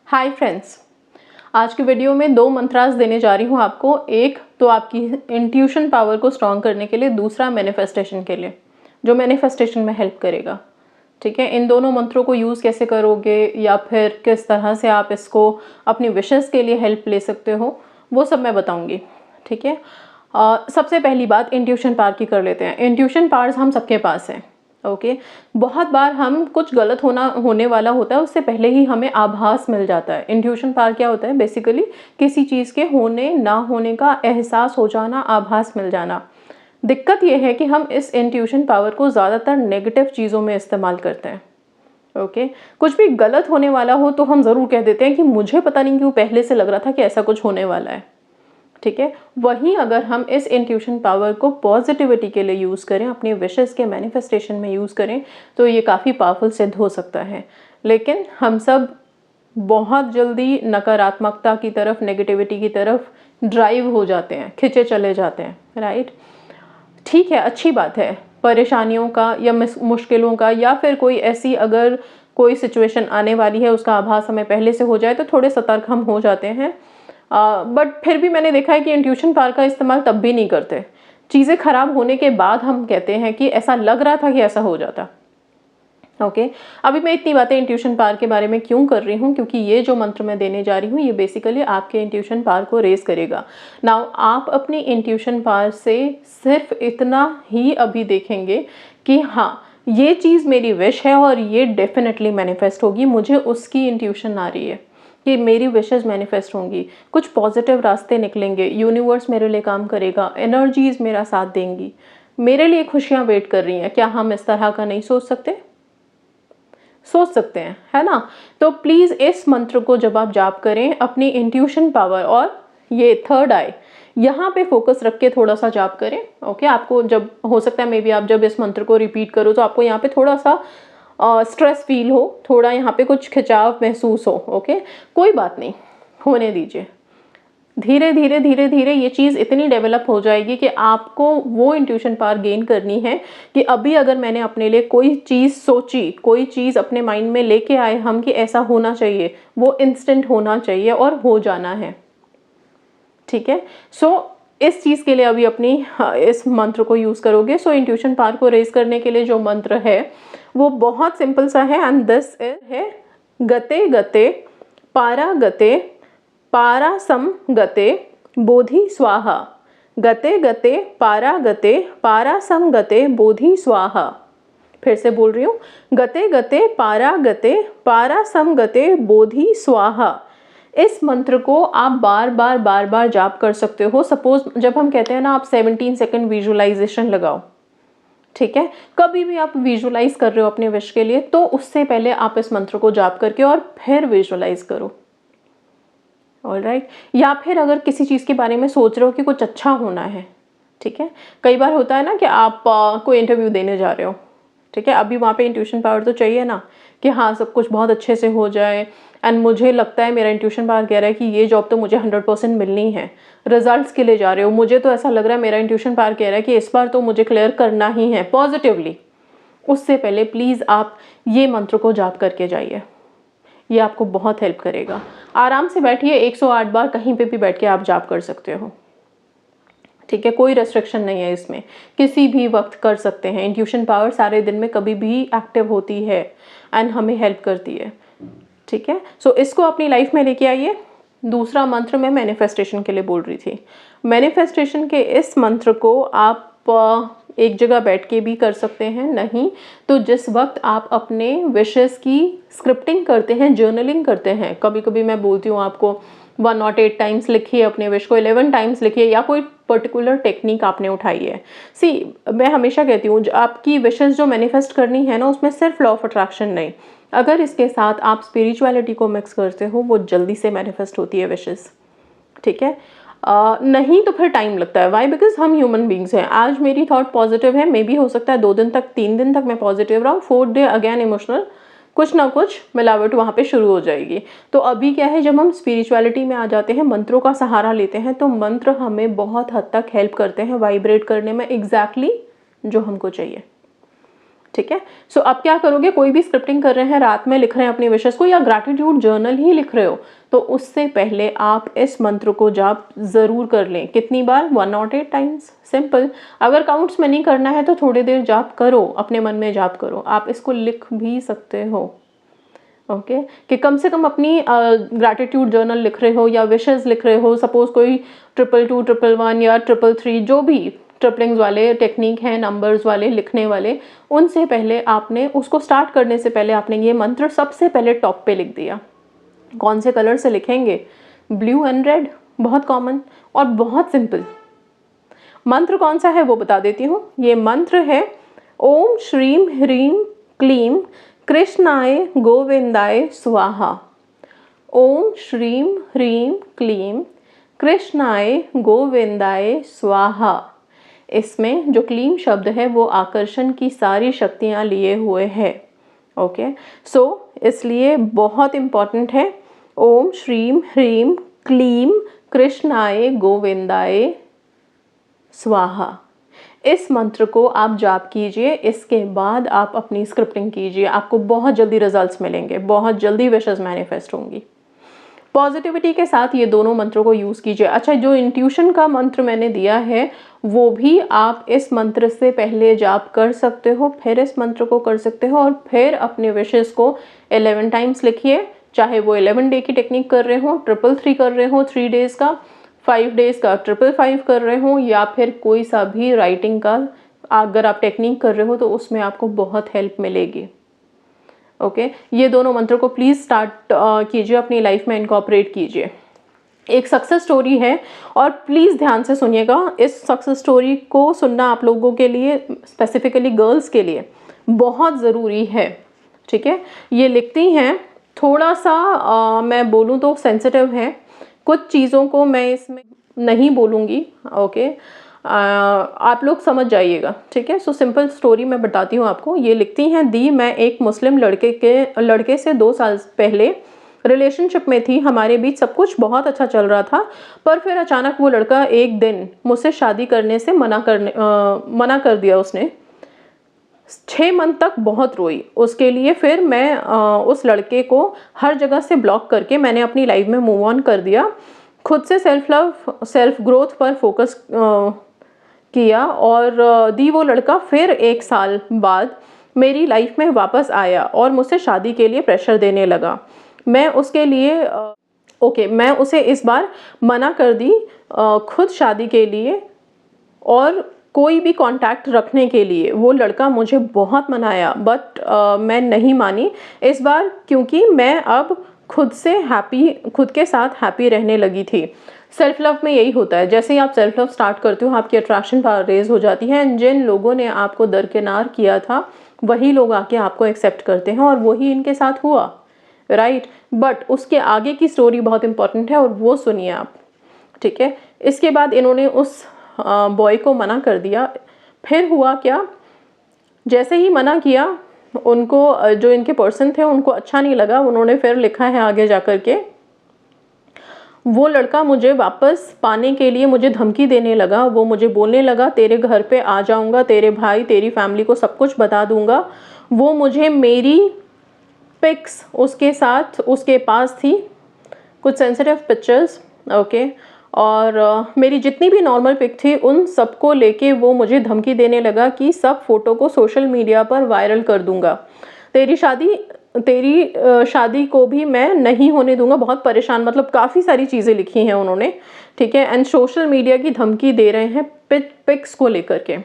Hi friends, आज की video में दो मंत्रास देने जा रही हूँ आपको। एक तो आपकी इंट्यूशन पावर को स्ट्रॉन्ग करने के लिए, दूसरा मैनिफेस्टेशन के लिए, जो मैनिफेस्टेशन में हेल्प करेगा। ठीक है, इन दोनों मंत्रों को यूज़ कैसे करोगे या फिर किस तरह से आप इसको अपनी विशेस के लिए हेल्प ले सकते हो, वो सब मैं बताऊँगी। ठीक है, सबसे पहली बात इंट्यूशन पावर की कर लेते हैं। इंट्यूशन पावर्स हम सबके पास हैं। ओके, बहुत बार हम कुछ गलत होने वाला होता है, उससे पहले ही हमें आभास मिल जाता है। इंट्यूशन पावर क्या होता है? बेसिकली किसी चीज़ के होने ना होने का एहसास हो जाना, आभास मिल जाना। दिक्कत यह है कि हम इस इंट्यूशन पावर को ज़्यादातर नेगेटिव चीज़ों में इस्तेमाल करते हैं। ओके, कुछ भी गलत होने वाला हो तो हम ज़रूर कह देते हैं कि मुझे पता नहीं क्यों पहले से लग रहा था कि ऐसा कुछ होने वाला है। ठीक है, वहीं अगर हम इस इंट्यूशन पावर को पॉजिटिविटी के लिए यूज़ करें, अपने विशेस के मैनिफेस्टेशन में यूज़ करें, तो ये काफ़ी पावरफुल सिद्ध हो सकता है। लेकिन हम सब बहुत जल्दी नकारात्मकता की तरफ, नेगेटिविटी की तरफ ड्राइव हो जाते हैं, खिंचे चले जाते हैं। राइट, ठीक है, अच्छी बात है। परेशानियों का या मुश्किलों का या फिर कोई ऐसी अगर कोई सिचुएशन आने वाली है, उसका आभास हमें पहले से हो जाए तो थोड़े सतर्क हम हो जाते हैं। बट फिर भी मैंने देखा है कि इंट्यूशन पावर का इस्तेमाल तब भी नहीं करते। चीज़ें खराब होने के बाद हम कहते हैं कि ऐसा लग रहा था कि ऐसा हो जाता। ओके, अभी मैं इतनी बातें इंट्यूशन पावर के बारे में क्यों कर रही हूँ? क्योंकि ये जो मंत्र मैं देने जा रही हूँ, ये बेसिकली आपके इंट्यूशन पावर को रेज करेगा। नाउ आप अपनी इंट्यूशन पावर से सिर्फ इतना ही अभी देखेंगे कि हाँ, ये चीज़ मेरी विश है और ये डेफिनेटली मैनिफेस्ट होगी। मुझे उसकी इंट्यूशन आ रही है कि मेरी विशेस मैनिफेस्ट होंगी, कुछ पॉजिटिव रास्ते निकलेंगे, यूनिवर्स मेरे लिए काम करेगा, एनर्जीज मेरा साथ देंगी, मेरे लिए खुशियाँ वेट कर रही हैं। क्या हम इस तरह का नहीं सोच सकते? सोच सकते हैं, है ना? तो प्लीज़ इस मंत्र को जब आप जाप करें, अपनी इंट्यूशन पावर और ये थर्ड आई यहाँ पे फोकस रख के थोड़ा सा जाप करें। ओके, आपको जब हो सकता है मे बी आप जब इस मंत्र को रिपीट करो तो आपको यहाँ पे थोड़ा सा स्ट्रेस फील हो, थोड़ा यहाँ पे कुछ खिंचाव महसूस हो। ओके, कोई बात नहीं, होने दीजिए। धीरे धीरे धीरे धीरे ये चीज़ इतनी डेवलप हो जाएगी कि आपको वो इंट्यूशन पावर गेन करनी है कि अभी अगर मैंने अपने लिए कोई चीज़ सोची, कोई चीज़ अपने माइंड में लेके आए हम कि ऐसा होना चाहिए, वो इंस्टेंट होना चाहिए और हो जाना है। ठीक है, सो इस चीज़ के लिए अभी अपनी इस मंत्र को यूज़ करोगे। सो इंट्यूशन पावर को रेज करने के लिए जो मंत्र है वो बहुत सिंपल सा है, एंड दिस है गते गते पारा गते पारा सम गते बोधि स्वाहा। गते गते पारा गते पारा सम गते बोधि स्वाहा। फिर से बोल रही हूँ, गते गते पारा गते पारा सम गते बोधि स्वाहा। इस मंत्र को आप बार बार जाप कर सकते हो। सपोज जब हम कहते हैं ना, आप 17 सेकंड विजुअलाइजेशन लगाओ। ठीक है, कभी भी आप विजुअलाइज कर रहे हो अपने विश के लिए, तो उससे पहले आप इस मंत्र को जाप करके और फिर विजुअलाइज करो। ऑलराइट, या फिर अगर किसी चीज़ के बारे में सोच रहे हो कि कुछ अच्छा होना है, ठीक है, कई बार होता है ना कि आप कोई इंटरव्यू देने जा रहे हो, ठीक है, अभी वहाँ पे इंट्यूशन पावर तो चाहिए ना कि हाँ सब कुछ बहुत अच्छे से हो जाए, एंड मुझे लगता है, मेरा इंट्यूशन पावर कह रहा है कि ये जॉब तो मुझे 100% मिलनी है। रिजल्ट्स के लिए जा रहे हो, मुझे तो ऐसा लग रहा है, मेरा इंट्यूशन पावर कह रहा है कि इस बार तो मुझे क्लियर करना ही है पॉजिटिवली। उससे पहले प्लीज़ आप ये मंत्र को जाप करके जाइए, ये आपको बहुत हेल्प करेगा। आराम से बैठिए, 108 बार कहीं पे भी बैठ के आप जाप कर सकते हो। ठीक है, कोई रेस्ट्रिक्शन नहीं है इसमें, किसी भी वक्त कर सकते हैं। इंट्यूशन पावर सारे दिन में कभी भी एक्टिव होती है एंड हमें हेल्प करती है। ठीक है, सो इसको अपनी लाइफ में लेके आइए। दूसरा मंत्र मैं मैनिफेस्टेशन के लिए बोल रही थी। मैनिफेस्टेशन के इस मंत्र को आप एक जगह बैठ के भी कर सकते हैं, नहीं तो जिस वक्त आप अपने विशेस की स्क्रिप्टिंग करते हैं, जर्नलिंग करते हैं, कभी कभी मैं बोलती हूँ आपको 108 टाइम्स लिखिए अपने विश को, 11 टाइम्स लिखिए, या कोई पर्टिकुलर टेक्निक आपने उठाई है। मैं हमेशा कहती हूँ, आपकी विशेस जो मैनिफेस्ट करनी है ना, उसमें सिर्फ लॉ ऑफ अट्रैक्शन नहीं, अगर इसके साथ आप स्पिरिचुअलिटी को मिक्स करते हो, वो जल्दी से मैनिफेस्ट होती है विशेस। ठीक है, नहीं तो फिर टाइम लगता है। वाई? बिकॉज हम ह्यूमन बींग्स हैं। आज मेरी थॉट पॉजिटिव है, मे बी हो सकता है 2 दिन तक, 3 दिन तक मैं पॉजिटिव रहा हूँ, 4th डे अगेन इमोशनल, कुछ ना कुछ मिलावट वहाँ पे शुरू हो जाएगी। तो अभी क्या है, जब हम स्पिरिचुअलिटी में आ जाते हैं, मंत्रों का सहारा लेते हैं, तो मंत्र हमें बहुत हद तक हेल्प करते हैं वाइब्रेट करने में एग्जैक्टली जो हमको चाहिए। ठीक है। सो अब क्या करोगे, कोई भी स्क्रिप्टिंग कर रहे हैं, रात में लिख रहे हैं अपनी विशेस को, या ग्रैटिट्यूड जर्नल ही लिख रहे हो, तो उससे पहले आप इस मंत्र को जाप ज़रूर कर लें। कितनी बार? 108 टाइम्स। सिंपल। अगर काउंट्स में नहीं करना है तो थोड़ी देर जाप करो, अपने मन में जाप करो। आप इसको लिख भी सकते हो, ओके कि कम से कम अपनी ग्रैटिट्यूड जर्नल लिख रहे हो या विशेस लिख रहे हो। सपोज कोई 222, 111 या 333, जो भी ट्रिपलिंग्स वाले टेक्निक हैं, नंबर्स वाले लिखने वाले, उनसे पहले आपने उसको स्टार्ट करने से पहले आपने ये मंत्र सबसे पहले टॉप पे लिख दिया। कौन से कलर से लिखेंगे? ब्लू एंड रेड, बहुत कॉमन और बहुत सिंपल। मंत्र कौन सा है वो बता देती हूँ। ये मंत्र है ओम श्रीम ह्रीम क्लीम कृष्णाय गोविंदाय स्वाहा। ओम श्रीम ह्रीम क्लीम कृष्णाय गोविंदाय स्वाहा। इसमें जो क्लीम शब्द है वो आकर्षण की सारी शक्तियाँ लिए हुए है, ओके। सो इसलिए बहुत इम्पॉर्टेंट है। ओम श्रीम ह्रीम क्लीम कृष्णाय गोविंदाय स्वाहा। इस मंत्र को आप जाप कीजिए, इसके बाद आप अपनी स्क्रिप्टिंग कीजिए, आपको बहुत जल्दी रिजल्ट्स मिलेंगे, बहुत जल्दी विशेस मैनिफेस्ट होंगी। पॉजिटिविटी के साथ ये दोनों मंत्रों को यूज़ कीजिए। अच्छा, जो इंट्यूशन का मंत्र मैंने दिया है वो भी आप इस मंत्र से पहले जाप कर सकते हो, फिर इस मंत्र को कर सकते हो और फिर अपने विशेस को 11 टाइम्स लिखिए। चाहे वो 11 डे की टेक्निक कर रहे हो, 333 कर रहे हो 3 डेज़ का, 5 डेज़ का 555 कर रहे हो, या फिर कोई सा भी राइटिंग का अगर आप टेक्निक कर रहे हो तो उसमें आपको बहुत हेल्प मिलेगी, ओके। ये दोनों मंत्रों को प्लीज़ स्टार्ट कीजिए, अपनी लाइफ में इनकॉर्पोरेट कीजिए। एक सक्सेस स्टोरी है और प्लीज़ ध्यान से सुनिएगा। इस सक्सेस स्टोरी को सुनना आप लोगों के लिए, स्पेसिफिकली गर्ल्स के लिए बहुत ज़रूरी है, ठीक है। ये लिखती हैं, थोड़ा सा मैं बोलूँ तो सेंसिटिव है, कुछ चीज़ों को मैं इसमें नहीं बोलूँगी, ओके। आप लोग समझ जाइएगा, ठीक है। सो सिंपल स्टोरी मैं बताती हूँ आपको। ये लिखती हैं, दी मैं एक मुस्लिम लड़के से 2 साल पहले रिलेशनशिप में थी। हमारे बीच सब कुछ बहुत अच्छा चल रहा था, पर फिर अचानक वो लड़का एक दिन मुझसे शादी करने से मना कर दिया उसने। 6 मंथ तक बहुत रोई उसके लिए। फिर मैं उस लड़के को हर जगह से ब्लॉक करके मैंने अपनी लाइफ में मूव ऑन कर दिया। खुद से सेल्फ लव, सेल्फ ग्रोथ पर फोकस किया और दी वो लड़का फिर 1 साल बाद मेरी लाइफ में वापस आया और मुझसे शादी के लिए प्रेशर देने लगा। मैं उसके लिए मैं उसे इस बार मना कर दी खुद शादी के लिए और कोई भी कांटेक्ट रखने के लिए। वो लड़का मुझे बहुत मनाया, बट मैं नहीं मानी इस बार, क्योंकि मैं अब खुद के साथ हैप्पी रहने लगी थी। सेल्फ लव में यही होता है, जैसे ही आप सेल्फ लव स्टार्ट करते हो आपकी अट्रैक्शन पावर रेज हो जाती है, एंड जिन लोगों ने आपको दरकिनार किया था वही लोग आके आपको एक्सेप्ट करते हैं, और वही इनके साथ हुआ, राइट। बट उसके आगे की स्टोरी बहुत इंपॉर्टेंट है और वो सुनिए आप, ठीक है। इसके बाद इन्होंने उस बॉय को मना कर दिया। फिर हुआ क्या, जैसे ही मना किया उनको, जो इनके पर्सन थे उनको अच्छा नहीं लगा। उन्होंने फिर लिखा है आगे जाकर के, वो लड़का मुझे वापस पाने के लिए मुझे धमकी देने लगा। वो मुझे बोलने लगा तेरे घर पे आ जाऊंगा, तेरे भाई तेरी फैमिली को सब कुछ बता दूंगा। वो मुझे मेरी पिक्स उसके साथ उसके पास थी, कुछ सेंसिटिव पिक्चर्स, ओके, और मेरी जितनी भी नॉर्मल पिक थी उन सबको लेके वो मुझे धमकी देने लगा कि सब फोटो को सोशल मीडिया पर वायरल कर दूंगा, तेरी शादी को भी मैं नहीं होने दूंगा। बहुत परेशान, मतलब काफ़ी सारी चीज़ें लिखी हैं उन्होंने, ठीक है। एंड सोशल मीडिया की धमकी दे रहे हैं पिक्स को लेकर के,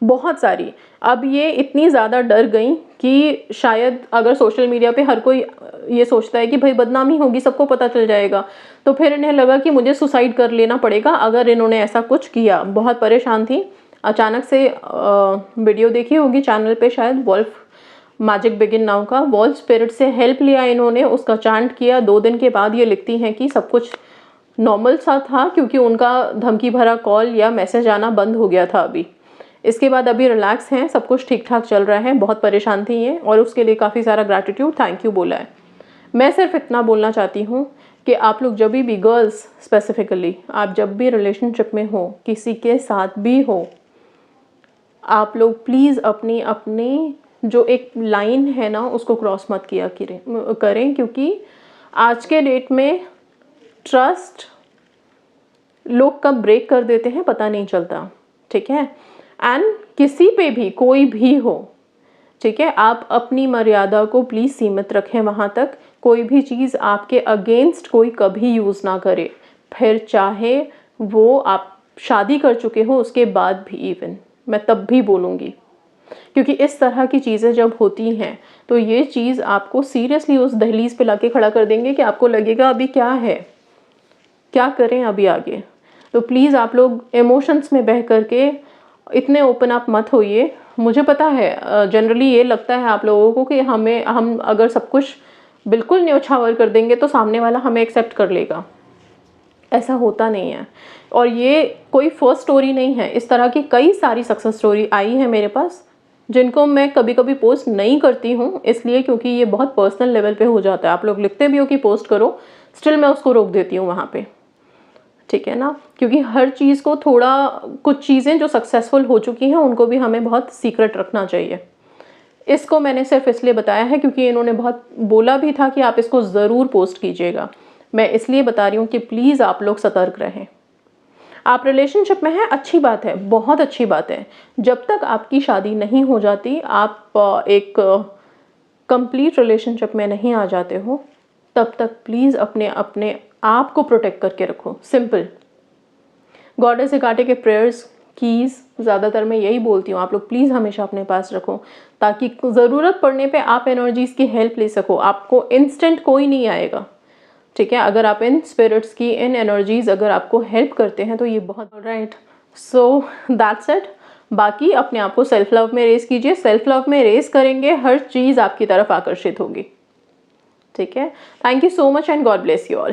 बहुत सारी। अब ये इतनी ज़्यादा डर गई कि शायद अगर सोशल मीडिया पे हर कोई ये सोचता है कि भाई बदनामी होगी, सबको पता चल जाएगा, तो फिर इन्हें लगा कि मुझे सुसाइड कर लेना पड़ेगा अगर इन्होंने ऐसा कुछ किया। बहुत परेशान थी। अचानक से वीडियो देखी होगी चैनल पे शायद, वॉल्फ मैजिक बिगिन नाउ का, वॉल स्पिरिट से हेल्प लिया इन्होंने, उसका चांट किया। 2 दिन के बाद ये लिखती हैं कि सब कुछ नॉर्मल सा था, क्योंकि उनका धमकी भरा कॉल या मैसेज आना बंद हो गया था अभी। इसके बाद अभी रिलैक्स हैं, सब कुछ ठीक ठाक चल रहा है। बहुत परेशान थी ये, और उसके लिए काफ़ी सारा ग्रैटिट्यूड, थैंक यू बोला है। मैं सिर्फ इतना बोलना चाहती हूँ कि आप लोग जब भी गर्ल्स स्पेसिफिकली, आप जब भी रिलेशनशिप में हो, किसी के साथ भी हो, आप लोग प्लीज़ अपनी जो एक लाइन है ना उसको क्रॉस मत किया करें, क्योंकि आज के डेट में ट्रस्ट लोग कब ब्रेक कर देते हैं पता नहीं चलता, ठीक है। एंड किसी पे भी कोई भी हो, ठीक है, आप अपनी मर्यादा को प्लीज़ सीमित रखें वहाँ तक। कोई भी चीज़ आपके अगेंस्ट कोई कभी यूज़ ना करे, फिर चाहे वो आप शादी कर चुके हो उसके बाद भी, इवन मैं तब भी बोलूँगी, क्योंकि इस तरह की चीज़ें जब होती हैं तो ये चीज़ आपको सीरियसली उस दहलीज पे लाके खड़ा कर देंगे कि आपको लगेगा अभी क्या है, क्या करें अभी आगे। तो प्लीज़ आप लोग इमोशंस में बह करके इतने ओपन अप मत होइए। मुझे पता है जनरली ये लगता है आप लोगों को कि हम अगर सब कुछ बिल्कुल न्योछावर कर देंगे तो सामने वाला हमें एक्सेप्ट कर लेगा। ऐसा होता नहीं है, और ये कोई फर्स्ट स्टोरी नहीं है। इस तरह की कई सारी सक्सेस स्टोरी आई है मेरे पास, जिनको मैं कभी कभी पोस्ट नहीं करती हूँ इसलिए क्योंकि ये बहुत पर्सनल लेवल पे हो जाता है। आप लोग लिखते भी हो कि पोस्ट करो, स्टिल मैं उसको रोक देती हूँ वहाँ पे, ठीक है ना, क्योंकि हर चीज़ को थोड़ा, कुछ चीज़ें जो सक्सेसफुल हो चुकी हैं उनको भी हमें बहुत सीक्रेट रखना चाहिए। इसको मैंने सिर्फ इसलिए बताया है क्योंकि इन्होंने बहुत बोला भी था कि आप इसको ज़रूर पोस्ट कीजिएगा। मैं इसलिए बता रही हूँ कि प्लीज़ आप लोग सतर्क रहें। आप रिलेशनशिप में हैं, अच्छी बात है, बहुत अच्छी बात है। जब तक आपकी शादी नहीं हो जाती, आप एक कंप्लीट रिलेशनशिप में नहीं आ जाते हो, तब तक प्लीज़ अपने अपने आप को प्रोटेक्ट करके रखो। सिंपल। गॉडेस हेकाटे के प्रेयर्स, कीज़, ज़्यादातर मैं यही बोलती हूँ, आप लोग प्लीज़ हमेशा अपने पास रखो, ताकि ज़रूरत पड़ने पे आप एनर्जीज़ की हेल्प ले सको। आपको इंस्टेंट कोई नहीं आएगा, ठीक है। अगर आप इन स्पिरिट्स की, इन एनर्जीज़ अगर आपको हेल्प करते हैं तो ये बहुत राइट। So that's it. बाकी अपने आप को सेल्फ लव में रेस कीजिए। सेल्फ लव में रेस करेंगे, हर चीज़ आपकी तरफ आकर्षित होगी, ठीक है। Thank you so much and God bless you all.